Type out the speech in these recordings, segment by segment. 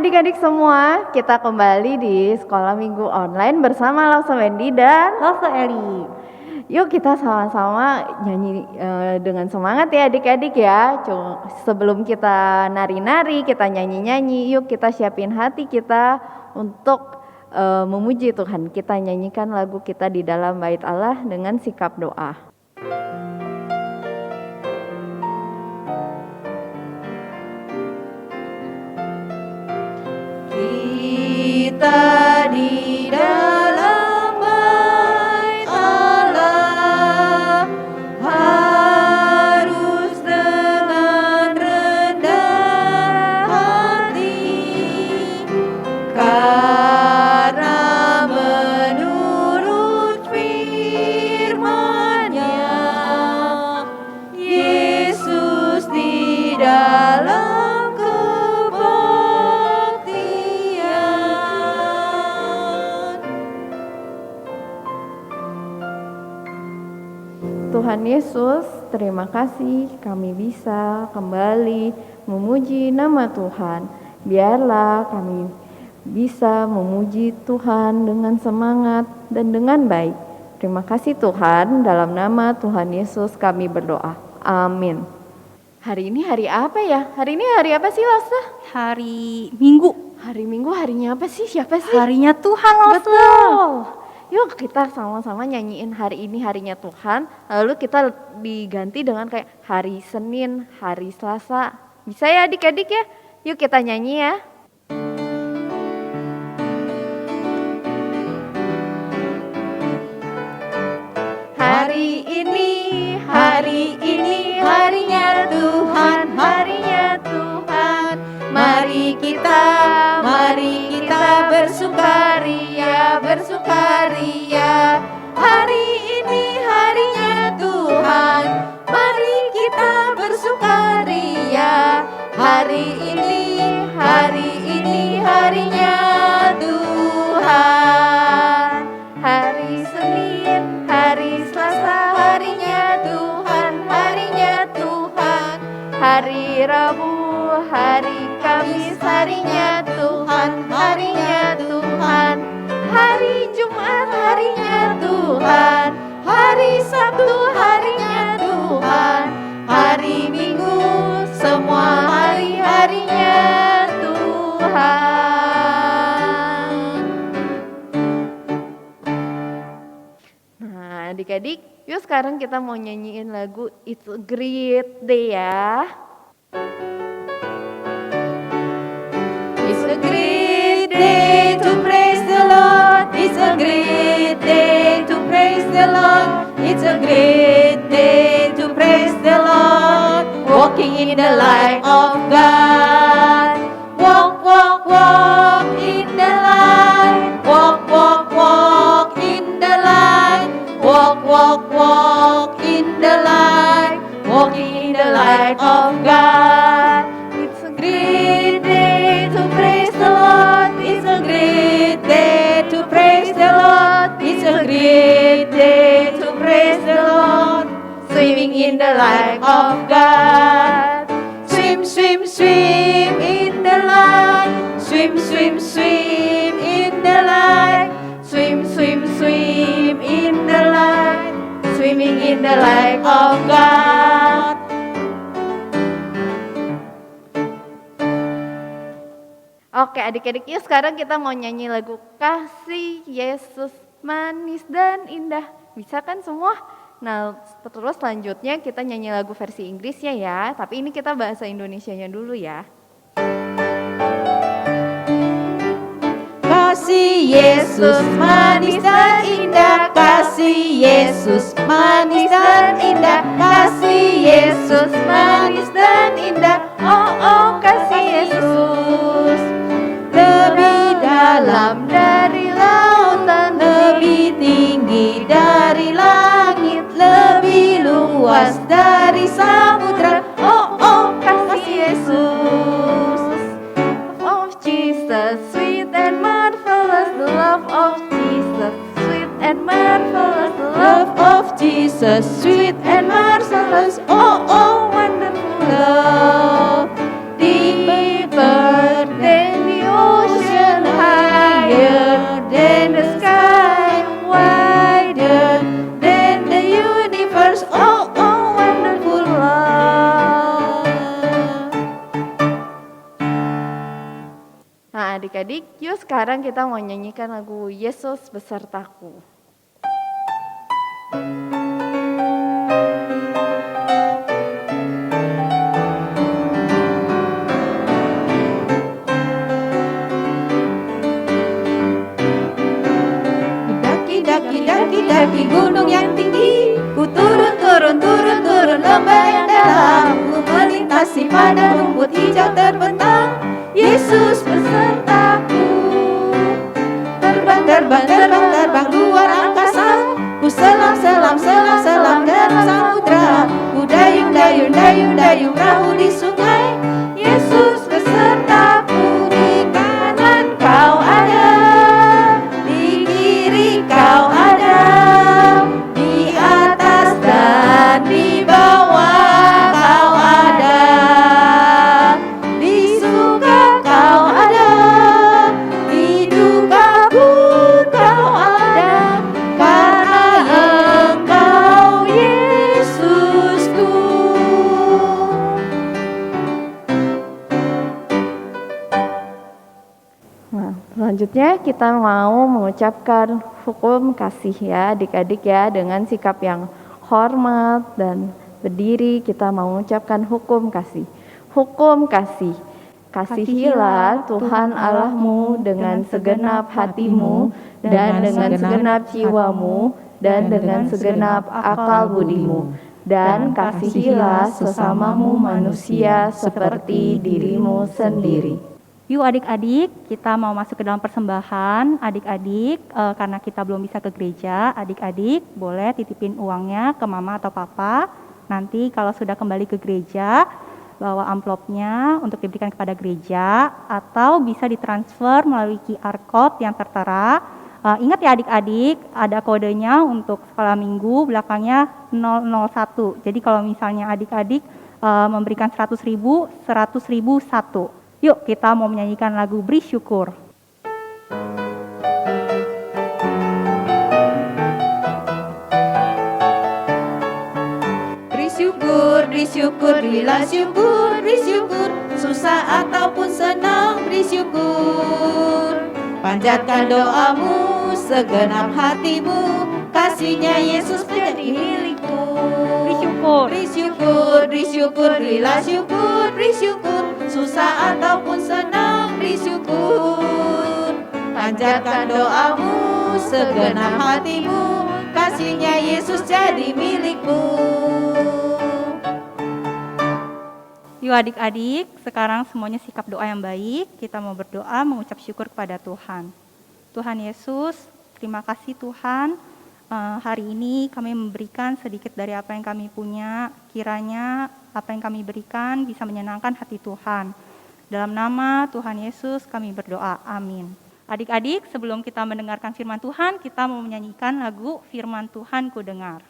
adik-adik semua, kita kembali di Sekolah Minggu Online bersama Lausa Wendy dan Lausa Eli. Yuk kita sama-sama nyanyi dengan semangat ya adik-adik ya. Sebelum kita nari-nari, kita nyanyi-nyanyi, yuk kita siapin hati kita untuk memuji Tuhan. Kita nyanyikan lagu kita di dalam bait Allah dengan sikap doa. Kita di dalam bait Allah harus dengan rendah hati, karena menurut firman-Nya Yesus di dalam Tuhan Yesus, terima kasih kami bisa kembali memuji nama Tuhan. Biarlah kami bisa memuji Tuhan dengan semangat dan dengan baik. Terima kasih Tuhan, dalam nama Tuhan Yesus kami berdoa. Amin. Hari ini hari apa ya? Hari ini hari apa sih, Lausa? Hari Minggu. Hari Minggu harinya apa sih? Siapa sih? Harinya Tuhan, Lausa. Betul. Yuk kita sama-sama nyanyiin hari ini harinya Tuhan, lalu kita diganti dengan kayak hari Senin, hari Selasa. Bisa ya adik-adik ya? Yuk kita nyanyi ya. Hari ini harinya Tuhan, harinya Tuhan. Mari kita bersukaria. Hari ini harinya Tuhan, mari kita bersukaria. Hari ini harinya Tuhan. Hari Senin, hari Selasa harinya Tuhan, harinya Tuhan. Hari Rabu, hari Kamis harinya Tuhan, harinya Tuhan. Hari Jumat harinya Tuhan, hari Sabtu harinya Tuhan, hari Minggu semua hari-harinya Tuhan. Nah adik-adik, yuk sekarang kita mau nyanyiin lagu It's a Great Day ya. It's a great day to praise the Lord. It's a great day to praise the Lord. It's a great day to praise the Lord. Walking in the light of God. Walk, walk, walk in the light. Walk, walk, walk in the light. Walk, walk, walk in the light. Walking in the light of God. It's a great day to praise the Lord. It's a great day to praise the Lord. It's a great day to praise the Lord. Swimming in the light of God. Swim, swim, swim in the light. Swim, swim, swim in the light. Swim, swim, swim in the light. Swimming in the light of God. Oke adik-adik, yuk sekarang kita mau nyanyi lagu Kasih Yesus Manis dan Indah. Bisa kan semua? Nah terus selanjutnya kita nyanyi lagu versi Inggrisnya ya. Tapi ini kita bahasa Indonesianya dulu ya. Kasih Yesus manis dan indah. Kasih Yesus manis dan indah. Kasih Yesus manis dan indah. Oh oh kasih Yesus. Lebih dalam dari lautan, lebih tinggi dari langit, lebih luas dari samudra. Oh oh kasih Yesus. Love of Jesus, sweet and marvelous. The love of Jesus, sweet and marvelous. The love of Jesus, sweet and marvelous. Oh oh wonderful love, deeper than the adik-adik, yuk sekarang kita mau nyanyikan lagu Yesus Besertaku. Daki gunung yang tinggi, ku turun lembah yang dalam, ku melintasi padang rumput hijau terbentang. Yesus besertaku, terbang luar angkasa, ku selam dalam samudra, ku dayung perahu di sungai. Yesus besertaku, di kanan kau ada, di kiri kau ada, di atas dan di bawah kau ada, di suka kau ada, di dukaku kau ada, karena Engkau Yesusku. Nah, selanjutnya kita mau mengucapkan hukum kasih ya adik-adik ya, dengan sikap yang hormat dan berdiri kita mau mengucapkan hukum kasih. Hukum kasih. Kasihilah Tuhan Allahmu dengan segenap hatimu dan dengan segenap jiwamu dan dengan segenap akal budimu, dan kasihilah sesamamu manusia seperti dirimu sendiri. Yuk adik-adik, kita mau masuk ke dalam persembahan. Adik-adik, karena kita belum bisa ke gereja, adik-adik boleh titipin uangnya ke mama atau papa. Nanti kalau sudah kembali ke gereja, bawa amplopnya untuk diberikan kepada gereja, atau bisa ditransfer melalui QR Code yang tertera. Ingat ya adik-adik, ada kodenya untuk sekolah minggu, belakangnya 001. Jadi kalau misalnya adik-adik memberikan 100.000, 100.000 satu. Yuk kita mau menyanyikan lagu Beri Syukur. Beri syukur, berilah syukur, beri syukur, susah ataupun senang, beri syukur. Panjatkan doamu, segenap hatimu, kasihnya Yesus menjadi milikmu. Beri syukur. Beri syukur, beri syukur, berilah syukur, beri syukur, susah ataupun senang, beri syukur. Panjatkan doamu, segenap hatimu, kasihnya Yesus jadi milikmu. Yuk adik-adik, sekarang semuanya sikap doa yang baik. Kita mau berdoa mengucap syukur kepada Tuhan. Tuhan Yesus, terima kasih Tuhan. Hari ini kami memberikan sedikit dari apa yang kami punya. Kiranya apa yang kami berikan bisa menyenangkan hati Tuhan. Dalam nama Tuhan Yesus kami berdoa. Amin. Adik-adik, sebelum kita mendengarkan firman Tuhan, kita mau menyanyikan lagu Firman Tuhan Ku Dengar.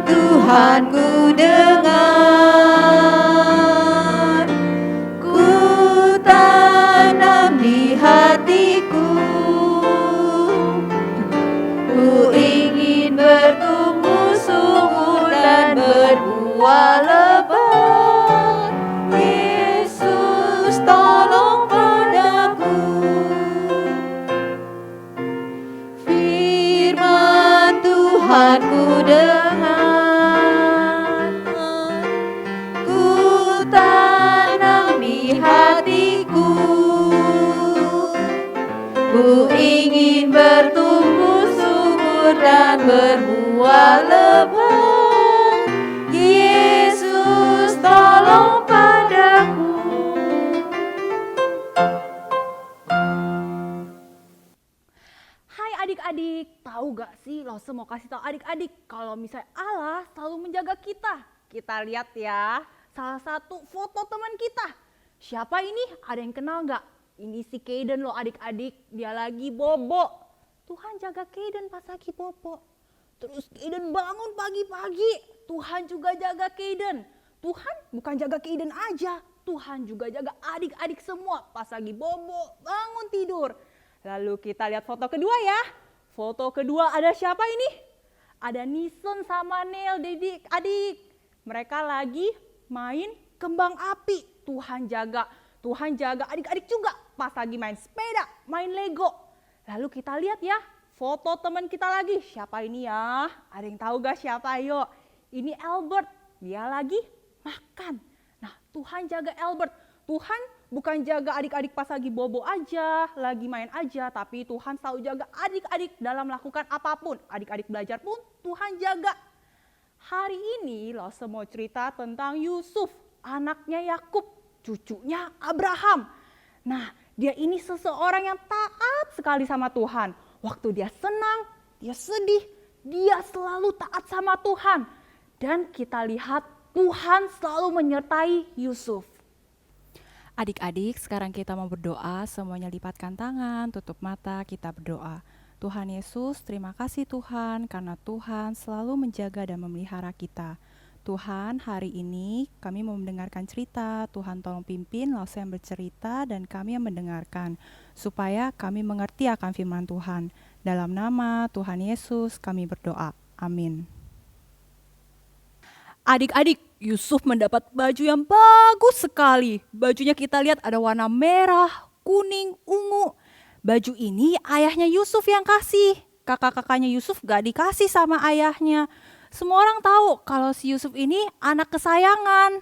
Tuhan ku dengar, ku tanam di hatiku, ku ingin bertumbuh subur dan berbuah lebat. Yesus tolong padaku, firman Tuhan ku dengar, ku ingin bertumbuh subur dan berbuah lebat. Yesus tolong padaku. Hai adik-adik, tahu gak sih Lose mau kasih tahu adik-adik kalau misalnya Allah selalu menjaga kita. Kita lihat ya, salah satu foto teman kita. Siapa ini? Ada yang kenal gak? Ini si Kaden loh adik-adik, dia lagi bobo. Tuhan jaga Kaden pas lagi bobo. Terus Kaden bangun pagi-pagi, Tuhan juga jaga Kaden. Tuhan bukan jaga Kaden aja, Tuhan juga jaga adik-adik semua pas lagi bobo bangun tidur. Lalu kita lihat foto kedua ya. Foto kedua ada siapa ini? Ada Nison sama Neil, adik. Mereka lagi main kembang api. Tuhan jaga adik-adik juga pas lagi main sepeda, main Lego. Lalu kita lihat ya, foto teman kita lagi. Siapa ini ya? Ada yang tahu gak siapa? Ayo. Ini Albert, dia lagi makan. Nah, Tuhan jaga Albert. Tuhan bukan jaga adik-adik pas lagi bobo aja, lagi main aja, tapi Tuhan selalu jaga adik-adik dalam melakukan apapun. Adik-adik belajar pun Tuhan jaga. Hari ini Lose mau cerita tentang Yusuf, anaknya Yakub, cucunya Abraham. Nah, dia ini seseorang yang taat sekali sama Tuhan. Waktu dia senang, dia sedih, dia selalu taat sama Tuhan. Dan kita lihat Tuhan selalu menyertai Yusuf. Adik-adik, sekarang kita mau berdoa, semuanya lipatkan tangan, tutup mata, kita berdoa. Tuhan Yesus, terima kasih Tuhan, karena Tuhan selalu menjaga dan memelihara kita. Tuhan, hari ini kami mau mendengarkan cerita, Tuhan tolong pimpin Lose yang bercerita dan kami yang mendengarkan, supaya kami mengerti akan firman Tuhan. Dalam nama Tuhan Yesus kami berdoa, amin. Adik-adik, Yusuf mendapat baju yang bagus sekali. Bajunya kita lihat ada warna merah, kuning, ungu. Baju ini ayahnya Yusuf yang kasih. Kakak-kakaknya Yusuf gak dikasih sama ayahnya. Semua orang tahu kalau si Yusuf ini anak kesayangan.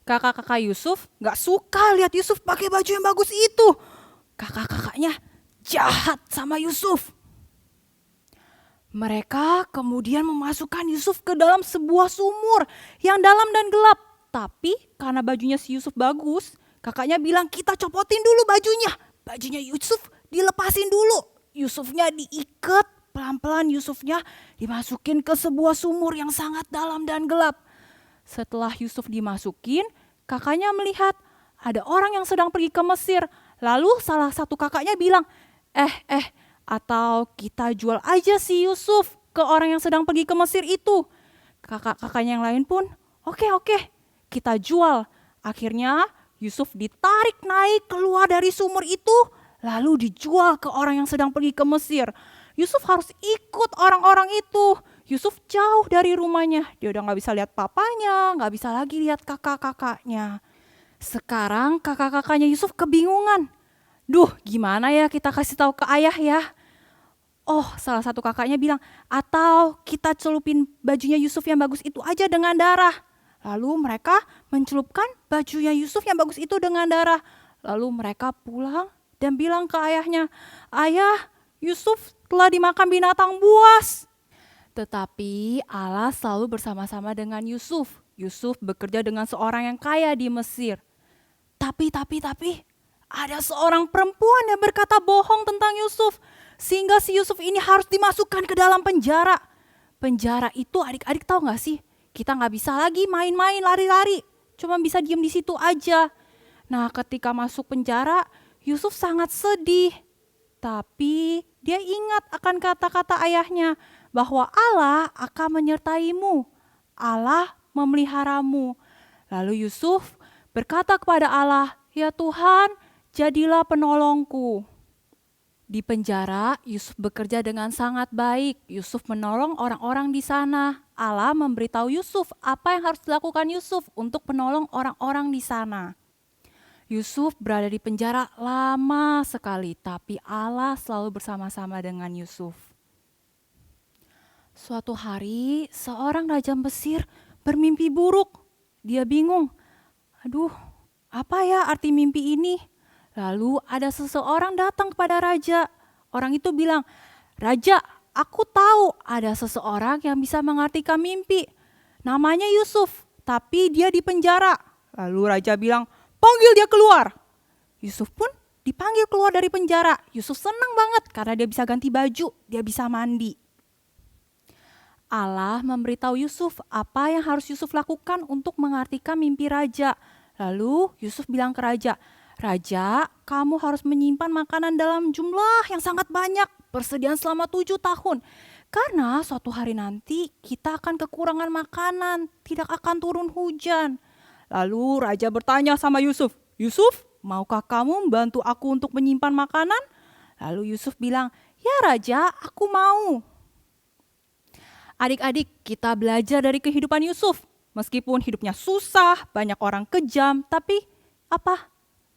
Kakak-kakak Yusuf gak suka lihat Yusuf pakai baju yang bagus itu. Kakak-kakaknya jahat sama Yusuf. Mereka kemudian memasukkan Yusuf ke dalam sebuah sumur yang dalam dan gelap. Tapi karena bajunya si Yusuf bagus, kakaknya bilang kita copotin dulu bajunya. Bajunya Yusuf dilepasin dulu. Yusufnya diikat, pelan-pelan Yusufnya dimasukin ke sebuah sumur yang sangat dalam dan gelap. Setelah Yusuf dimasukin, kakaknya melihat ada orang yang sedang pergi ke Mesir. Lalu salah satu kakaknya bilang, atau kita jual aja si Yusuf ke orang yang sedang pergi ke Mesir itu. Kakak-kakaknya yang lain pun, oke, kita jual. Akhirnya Yusuf ditarik naik keluar dari sumur itu, lalu dijual ke orang yang sedang pergi ke Mesir. Yusuf harus ikut orang-orang itu. Yusuf jauh dari rumahnya, dia udah gak bisa lihat papanya, gak bisa lagi lihat kakak-kakaknya. Sekarang kakak-kakaknya Yusuf kebingungan. Duh, gimana ya kita kasih tahu ke ayah ya? Oh, salah satu kakaknya bilang, atau kita celupin bajunya Yusuf yang bagus itu aja dengan darah. Lalu mereka mencelupkan bajunya Yusuf yang bagus itu dengan darah. Lalu mereka pulang dan bilang ke ayahnya, ayah, Yusuf telah dimakan binatang buas. Tetapi Allah selalu bersama-sama dengan Yusuf. Yusuf bekerja dengan seorang yang kaya di Mesir. Tapi, ada seorang perempuan yang berkata bohong tentang Yusuf. Sehingga si Yusuf ini harus dimasukkan ke dalam penjara. Penjara itu adik-adik tahu gak sih? Kita gak bisa lagi main-main lari-lari. Cuma bisa diem di situ aja. Nah, ketika masuk penjara, Yusuf sangat sedih. Tapi dia ingat akan kata-kata ayahnya. Bahwa Allah akan menyertaimu. Allah memeliharamu. Lalu Yusuf berkata kepada Allah, ya Tuhan, jadilah penolongku. Di penjara, Yusuf bekerja dengan sangat baik. Yusuf menolong orang-orang di sana. Allah memberitahu Yusuf apa yang harus dilakukan Yusuf untuk menolong orang-orang di sana. Yusuf berada di penjara lama sekali, tapi Allah selalu bersama-sama dengan Yusuf. Suatu hari, seorang raja Mesir bermimpi buruk. Dia bingung. Aduh, apa ya arti mimpi ini? Lalu ada seseorang datang kepada raja. Orang itu bilang, Raja, aku tahu ada seseorang yang bisa mengartikan mimpi. Namanya Yusuf, tapi dia di penjara. Lalu raja bilang, panggil dia keluar. Yusuf pun dipanggil keluar dari penjara. Yusuf senang banget karena dia bisa ganti baju, dia bisa mandi. Allah memberitahu Yusuf apa yang harus Yusuf lakukan untuk mengartikan mimpi raja. Lalu Yusuf bilang ke raja, Raja, kamu harus menyimpan makanan dalam jumlah yang sangat banyak, persediaan selama 7 tahun. Karena suatu hari nanti kita akan kekurangan makanan, tidak akan turun hujan. Lalu raja bertanya sama Yusuf, "Yusuf, maukah kamu membantu aku untuk menyimpan makanan?" Lalu Yusuf bilang, "Ya raja, aku mau." Adik-adik, kita belajar dari kehidupan Yusuf. Meskipun hidupnya susah, banyak orang kejam, tapi apa?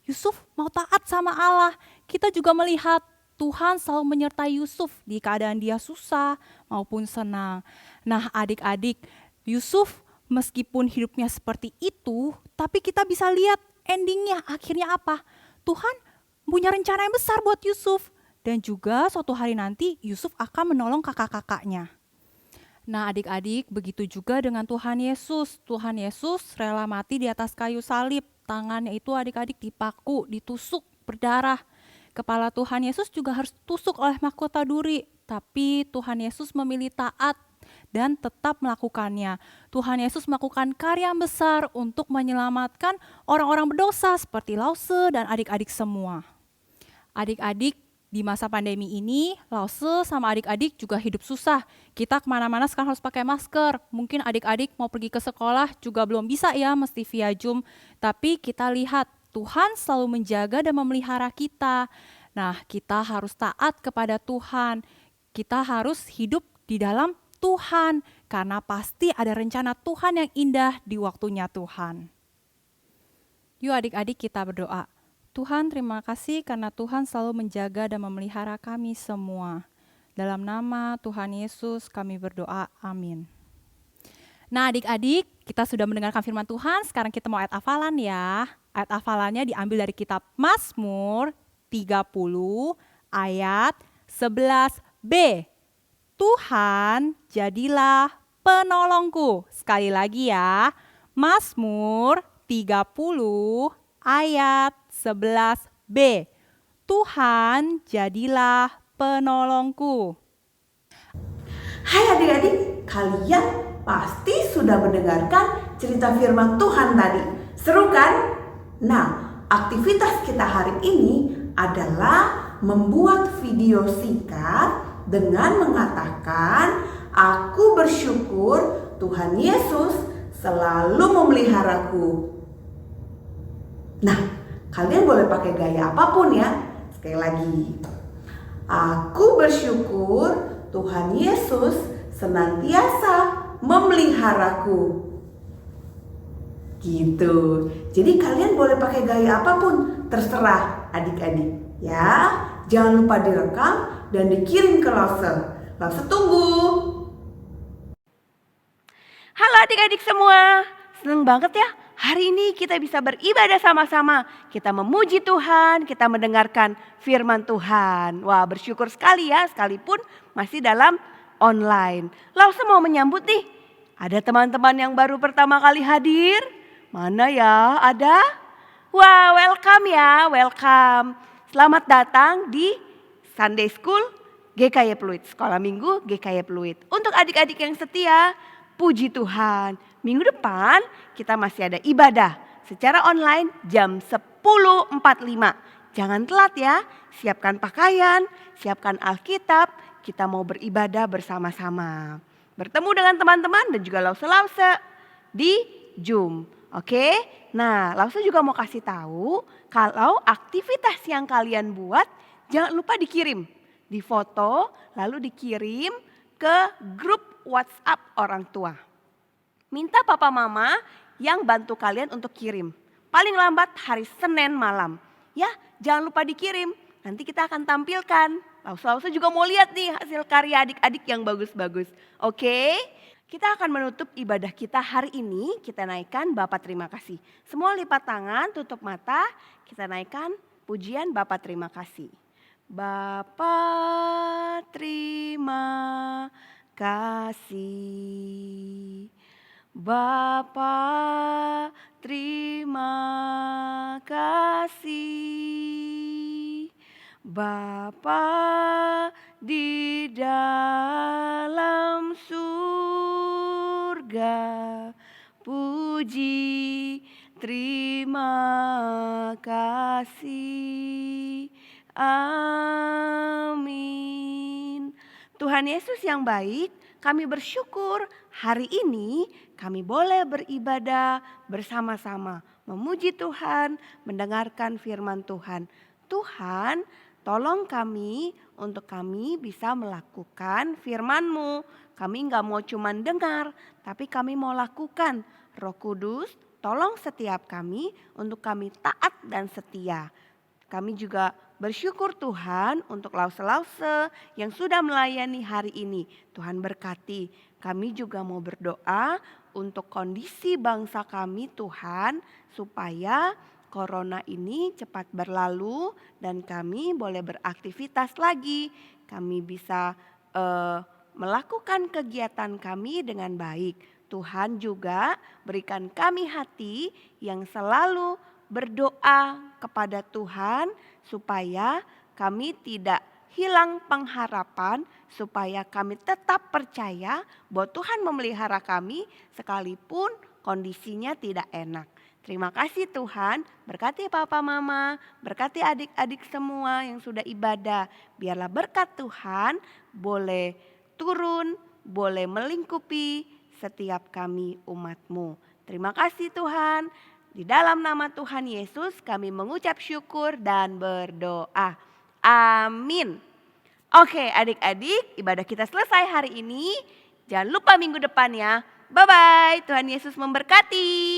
Yusuf mau taat sama Allah. Kita juga melihat Tuhan selalu menyertai Yusuf di keadaan dia susah maupun senang. Nah adik-adik, Yusuf meskipun hidupnya seperti itu, tapi kita bisa lihat endingnya akhirnya apa? Tuhan punya rencana yang besar buat Yusuf. Dan juga suatu hari nanti Yusuf akan menolong kakak-kakaknya. Nah adik-adik, begitu juga dengan Tuhan Yesus. Tuhan Yesus rela mati di atas kayu salib. Tangannya itu adik-adik dipaku, ditusuk, berdarah. Kepala Tuhan Yesus juga harus ditusuk oleh mahkota duri. Tapi Tuhan Yesus memilih taat dan tetap melakukannya. Tuhan Yesus melakukan karya yang besar untuk menyelamatkan orang-orang berdosa seperti Lause dan adik-adik semua. Adik-adik, di masa pandemi ini, Lause sama adik-adik juga hidup susah. Kita kemana-mana sekarang harus pakai masker. Mungkin adik-adik mau pergi ke sekolah juga belum bisa ya, mesti via Zoom. Tapi kita lihat Tuhan selalu menjaga dan memelihara kita. Nah, kita harus taat kepada Tuhan. Kita harus hidup di dalam Tuhan. Karena pasti ada rencana Tuhan yang indah di waktunya Tuhan. Yuk adik-adik kita berdoa. Tuhan, terima kasih karena Tuhan selalu menjaga dan memelihara kami semua. Dalam nama Tuhan Yesus kami berdoa, amin. Nah adik-adik, kita sudah mendengarkan firman Tuhan, sekarang kita mau ayat hafalan ya. Ayat hafalannya diambil dari kitab Mazmur 30 ayat 11b. Tuhan jadilah penolongku. Sekali lagi ya, Mazmur 30 ayat 11b. Tuhan jadilah penolongku. Hai adik-adik, kalian pasti sudah mendengarkan cerita firman Tuhan tadi. Seru kan? Nah, aktivitas kita hari ini adalah membuat video singkat dengan mengatakan, "Aku bersyukur Tuhan Yesus selalu memeliharaku." Nah, kalian boleh pakai gaya apapun ya. Sekali lagi. Aku bersyukur Tuhan Yesus senantiasa memeliharaku. Gitu. Jadi kalian boleh pakai gaya apapun, terserah adik-adik ya. Jangan lupa direkam dan dikirim ke Lause. Lause tunggu. Halo adik-adik semua, seneng banget ya. Hari ini kita bisa beribadah sama-sama. Kita memuji Tuhan, kita mendengarkan firman Tuhan. Wah, bersyukur sekali ya, sekalipun masih dalam online. Lause mau menyambut nih. Ada teman-teman yang baru pertama kali hadir. Mana ya? Ada? Wah, welcome ya, welcome. Selamat datang di Sunday School GKY Pluit, Sekolah Minggu GKY Pluit. Untuk adik-adik yang setia, puji Tuhan. Minggu depan kita masih ada ibadah secara online jam 10.45. Jangan telat ya, siapkan pakaian, siapkan Alkitab, kita mau beribadah bersama-sama. Bertemu dengan teman-teman dan juga Lause-Lause di Zoom. Oke, nah Lause juga mau kasih tahu kalau aktivitas yang kalian buat jangan lupa dikirim. Difoto lalu dikirim ke grup WhatsApp orang tua. Minta papa mama yang bantu kalian untuk kirim. Paling lambat hari Senin malam. Ya, jangan lupa dikirim. Nanti kita akan tampilkan. Lause juga mau lihat nih hasil karya adik-adik yang bagus-bagus. Oke? Kita akan menutup ibadah kita hari ini. Kita naikkan Bapa terima kasih. Semua lipat tangan, tutup mata. Kita naikkan pujian Bapa terima kasih. Bapa terima kasih. Bapa terima kasih. Bapa di dalam surga, puji terima kasih. Amin. Tuhan Yesus yang baik, kami bersyukur hari ini kami boleh beribadah bersama-sama, memuji Tuhan, mendengarkan firman Tuhan. Tuhan, tolong kami untuk kami bisa melakukan firman-Mu. Kami nggak mau cuma dengar, tapi kami mau lakukan. Roh Kudus, tolong setiap kami untuk kami taat dan setia. Kami juga bersyukur Tuhan untuk lause-lause yang sudah melayani hari ini. Tuhan berkati. Kami juga mau berdoa untuk kondisi bangsa kami Tuhan, supaya corona ini cepat berlalu dan kami boleh beraktivitas lagi. Kami bisa melakukan kegiatan kami dengan baik. Tuhan juga berikan kami hati yang selalu berdoa kepada Tuhan supaya kami tidak hilang pengharapan, supaya kami tetap percaya bahwa Tuhan memelihara kami sekalipun kondisinya tidak enak. Terima kasih Tuhan, berkati Papa Mama, berkati adik-adik semua yang sudah ibadah. Biarlah berkat Tuhan boleh turun, boleh melingkupi setiap kami umat-Mu. Terima kasih Tuhan. Di dalam nama Tuhan Yesus kami mengucap syukur dan berdoa. Amin. Oke adik-adik, ibadah kita selesai hari ini. Jangan lupa minggu depan ya. Bye-bye, Tuhan Yesus memberkati.